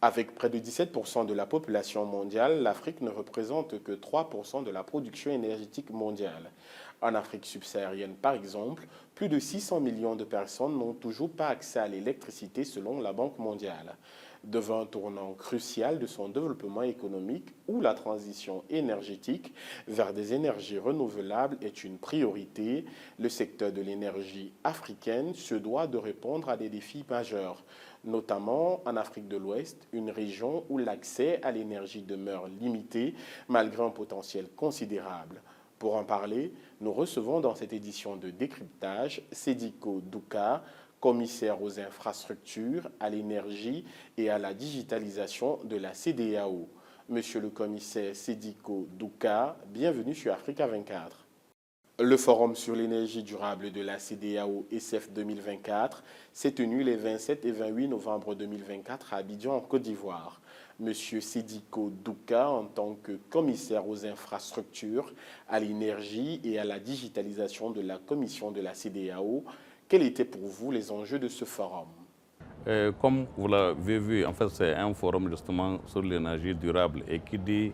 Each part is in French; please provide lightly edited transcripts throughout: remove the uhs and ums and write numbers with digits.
Avec près de 17% de la population mondiale, l'Afrique ne représente que 3% de la production énergétique mondiale. En Afrique subsaharienne, par exemple, plus de 600 millions de personnes n'ont toujours pas accès à l'électricité selon la Banque mondiale. Devant un tournant crucial de son développement économique où la transition énergétique vers des énergies renouvelables est une priorité, le secteur de l'énergie africaine se doit de répondre à des défis majeurs, notamment en Afrique de l'Ouest, une région où l'accès à l'énergie demeure limité malgré un potentiel considérable. Pour en parler, nous recevons dans cette édition de décryptage Sediko Douka, commissaire aux infrastructures, à l'énergie et à la digitalisation de la CEDEAO. Monsieur le commissaire Sediko Douka, bienvenue sur Africa 24. Le forum sur l'énergie durable de la CEDEAO SF 2024 s'est tenu les 27 et 28 novembre 2024 à Abidjan en Côte d'Ivoire. Monsieur Sediko Douka, en tant que commissaire aux infrastructures, à l'énergie et à la digitalisation de la commission de la CEDEAO, quels étaient pour vous les enjeux de ce forum? Comme vous l'avez vu, en fait, c'est un forum justement sur l'énergie durable. Et qui dit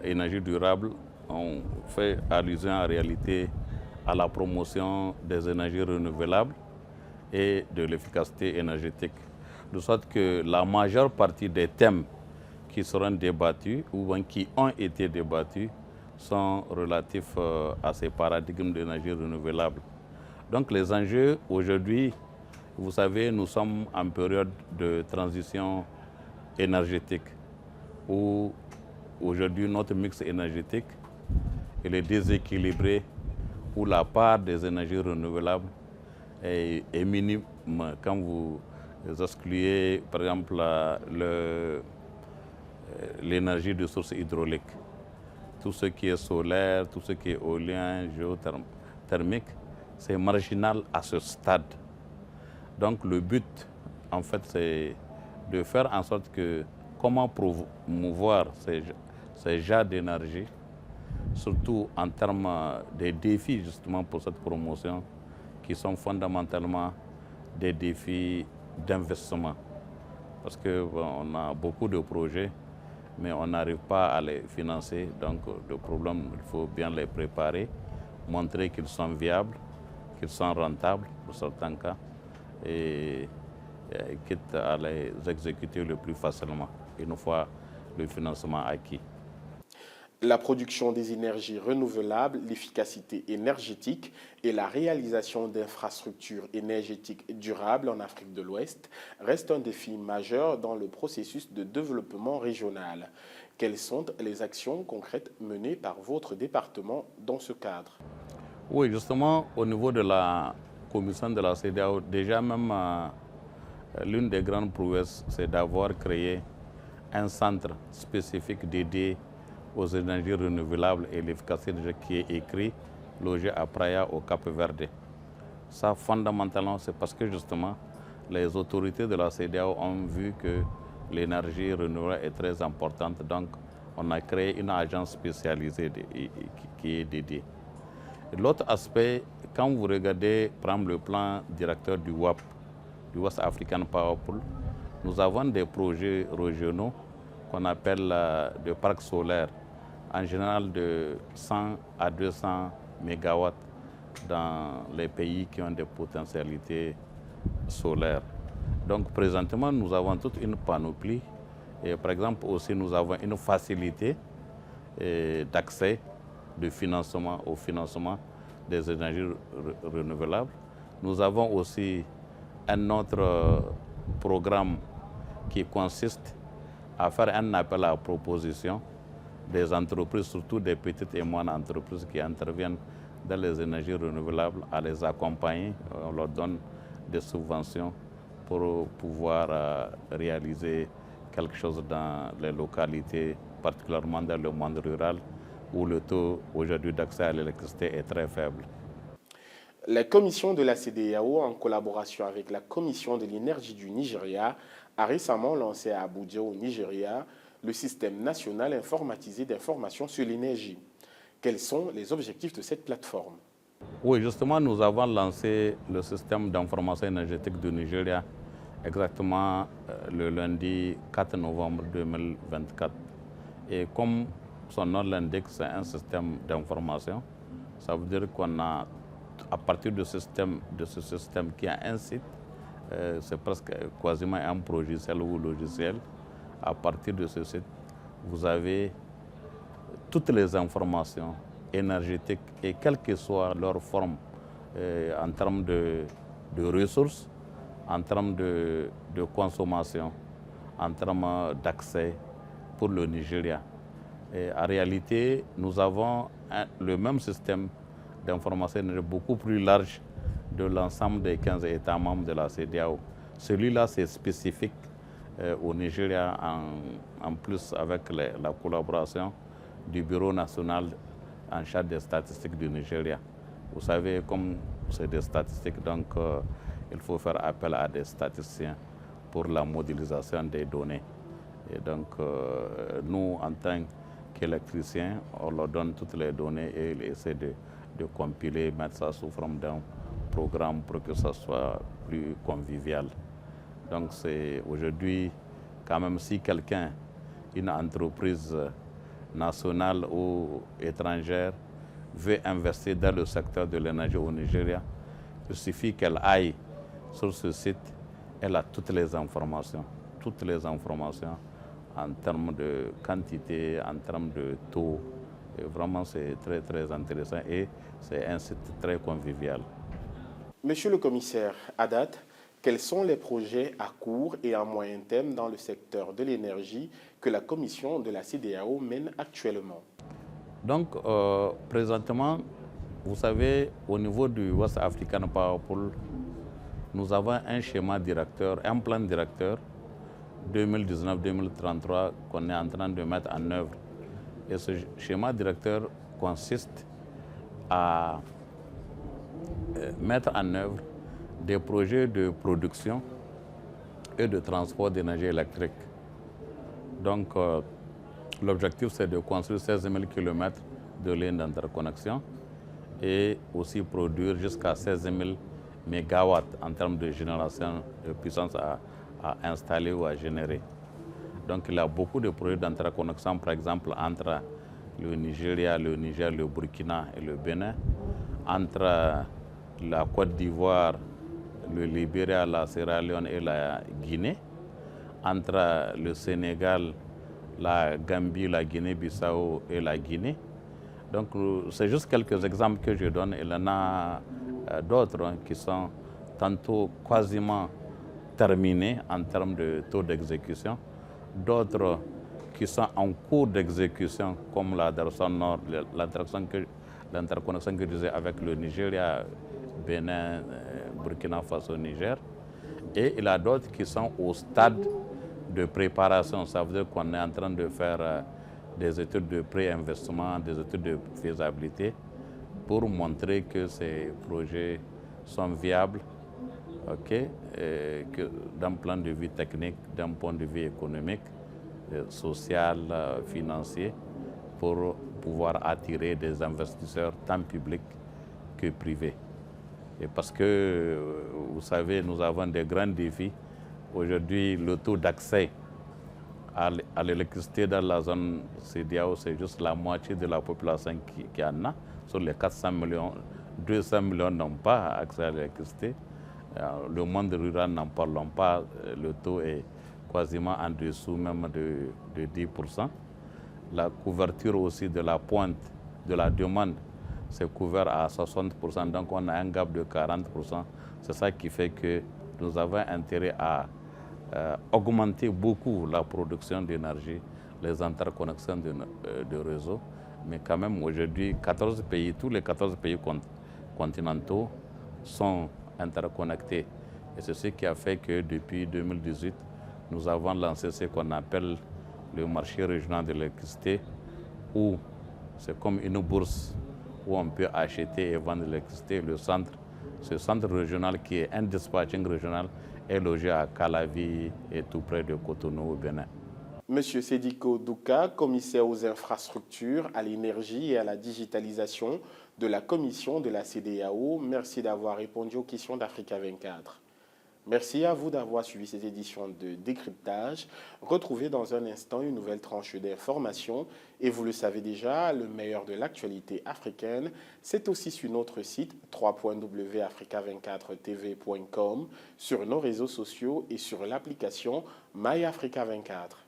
énergie durable, on fait allusion en réalité à la promotion des énergies renouvelables et de l'efficacité énergétique. De sorte que la majeure partie des thèmes qui seront débattus ou qui ont été débattus sont relatifs à ces paradigmes d'énergie renouvelable. Donc les enjeux aujourd'hui, vous savez, nous sommes en période de transition énergétique où aujourd'hui notre mix énergétique il est déséquilibré, où la part des énergies renouvelables est minime quand vous excluez par exemple l'énergie de source hydraulique. Tout ce qui est solaire, tout ce qui est éolien, géothermique, c'est marginal à ce stade. Donc le but, en fait, c'est de faire en sorte que comment promouvoir ces genres d'énergie, surtout en termes des défis justement pour cette promotion, qui sont fondamentalement des défis d'investissement. Parce qu'on a beaucoup de projets, mais on n'arrive pas à les financer. Donc le problème, il faut bien les préparer, montrer qu'ils sont viables, qu'ils sont rentables pour certains cas, et quitte à les exécuter le plus facilement, une fois le financement acquis. La production des énergies renouvelables, l'efficacité énergétique et la réalisation d'infrastructures énergétiques durables en Afrique de l'Ouest restent un défi majeur dans le processus de développement régional. Quelles sont les actions concrètes menées par votre département dans ce cadre? Oui, justement, au niveau de la commission de la CEDEAO, déjà même l'une des grandes prouesses, c'est d'avoir créé un centre spécifique dédié aux énergies renouvelables et l'efficacité qui est écrit, logé à Praia au Cap-Verde. Ça, fondamentalement, c'est parce que justement, les autorités de la CEDEAO ont vu que l'énergie renouvelable est très importante. Donc, on a créé une agence spécialisée qui est dédiée. L'autre aspect, quand vous regardez, par exemple, le plan directeur du WAP, du West African Power Pool, nous avons des projets régionaux qu'on appelle des parcs solaires, en général de 100 à 200 mégawatts dans les pays qui ont des potentialités solaires. Donc présentement, nous avons toute une panoplie. Et par exemple, aussi, nous avons une facilité d'accès au financement des énergies renouvelables. Nous avons aussi un autre programme qui consiste à faire un appel à la proposition des entreprises, surtout des petites et moyennes entreprises qui interviennent dans les énergies renouvelables, à les accompagner. On leur donne des subventions pour pouvoir réaliser quelque chose dans les localités, particulièrement dans le monde rural, où le taux aujourd'hui d'accès à l'électricité est très faible. La commission de la CEDEAO, en collaboration avec la commission de l'énergie du Nigeria, a récemment lancé à Abuja, au Nigeria, le système national informatisé d'information sur l'énergie. Quels sont les objectifs de cette plateforme? Oui, justement, nous avons lancé le système d'information énergétique du Nigeria exactement le lundi 4 novembre 2024. Et comme son nom l'indique, c'est un système d'information. Ça veut dire qu'on a, à partir de ce système qui a un site, c'est presque quasiment un logiciel ou logiciel. À partir de ce site, vous avez toutes les informations énergétiques et quelle que soit leur forme en termes de ressources, en termes de consommation, en termes d'accès pour le Nigeria. Et en réalité, nous avons le même système d'information beaucoup plus large de l'ensemble des 15 États membres de la CEDEAO. Celui-là, c'est spécifique au Nigeria, en plus avec la collaboration du Bureau national en charge des statistiques du Nigeria. Vous savez, comme c'est des statistiques, donc il faut faire appel à des statisticiens pour la modélisation des données. Et donc, nous, en tant qu'électriciens, on leur donne toutes les données et ils essaient de compiler, mettre ça sous forme d'un programme pour que ça soit plus convivial. Donc, c'est aujourd'hui, quand même, si quelqu'un, une entreprise nationale ou étrangère, veut investir dans le secteur de l'énergie au Nigeria, il suffit qu'elle aille sur ce site, elle a toutes les informations en termes de quantité, en termes de taux. Et vraiment, c'est très, très intéressant et c'est un site très convivial. Monsieur le commissaire, à date, quels sont les projets à court et à moyen terme dans le secteur de l'énergie que la commission de la CEDEAO mène actuellement? Donc, présentement, vous savez, au niveau du West African Power Pool, nous avons un schéma directeur, un plan directeur 2019-2033 qu'on est en train de mettre en œuvre. Et ce schéma directeur consiste à mettre en œuvre des projets de production et de transport d'énergie électrique. Donc, l'objectif, c'est de construire 16 000 km de lignes d'interconnexion et aussi produire jusqu'à 16 000 mégawatts en termes de génération de puissance à installer ou à générer. Donc, il y a beaucoup de projets d'interconnexion, par exemple, entre le Nigeria, le Niger, le Burkina et le Bénin, entre la Côte d'Ivoire, le Libéria, la Sierra Leone et la Guinée, entre le Sénégal, la Gambie, la Guinée-Bissau et la Guinée. Donc, c'est juste quelques exemples que je donne. Il y en a d'autres qui sont tantôt quasiment terminés en termes de taux d'exécution, d'autres qui sont en cours d'exécution, comme la Nord, l'interconnexion que je disais avec le Nigeria, Bénin, Burkina Faso, Niger. Et il y a d'autres qui sont au stade de préparation. Ça veut dire qu'on est en train de faire des études de pré-investissement, des études de faisabilité pour montrer que ces projets sont viables, d'un plan de vue technique, d'un point de vue économique, social, financier, pour pouvoir attirer des investisseurs tant publics que privés. Et parce que, vous savez, nous avons des grands défis. Aujourd'hui, le taux d'accès à l'électricité dans la zone CEDEAO, c'est juste la moitié de la population qui en a. Sur les 400 millions, 200 millions n'ont pas accès à l'électricité. Le monde rural, n'en parlons pas, le taux est quasiment en dessous même de 10%. La couverture aussi de la pointe de la demande, c'est couvert à 60%, donc on a un gap de 40%. C'est ça qui fait que nous avons intérêt à augmenter beaucoup la production d'énergie, les interconnexions de réseau. Mais quand même, aujourd'hui, 14 pays, tous les 14 pays continentaux sont interconnectés. Et c'est ce qui a fait que depuis 2018, nous avons lancé ce qu'on appelle le marché régional de l'électricité, où c'est comme une bourse où on peut acheter et vendre l'électricité. Ce centre régional qui est un dispatching régional est logé à Calavi et tout près de Cotonou au Bénin. Monsieur Sediko Douka, commissaire aux infrastructures, à l'énergie et à la digitalisation de la commission de la CEDEAO, merci d'avoir répondu aux questions d'Africa 24. Merci à vous d'avoir suivi cette édition de Décryptage. Retrouvez dans un instant une nouvelle tranche d'informations. Et vous le savez déjà, le meilleur de l'actualité africaine, c'est aussi sur notre site www.africa24tv.com, sur nos réseaux sociaux et sur l'application MyAfrica24.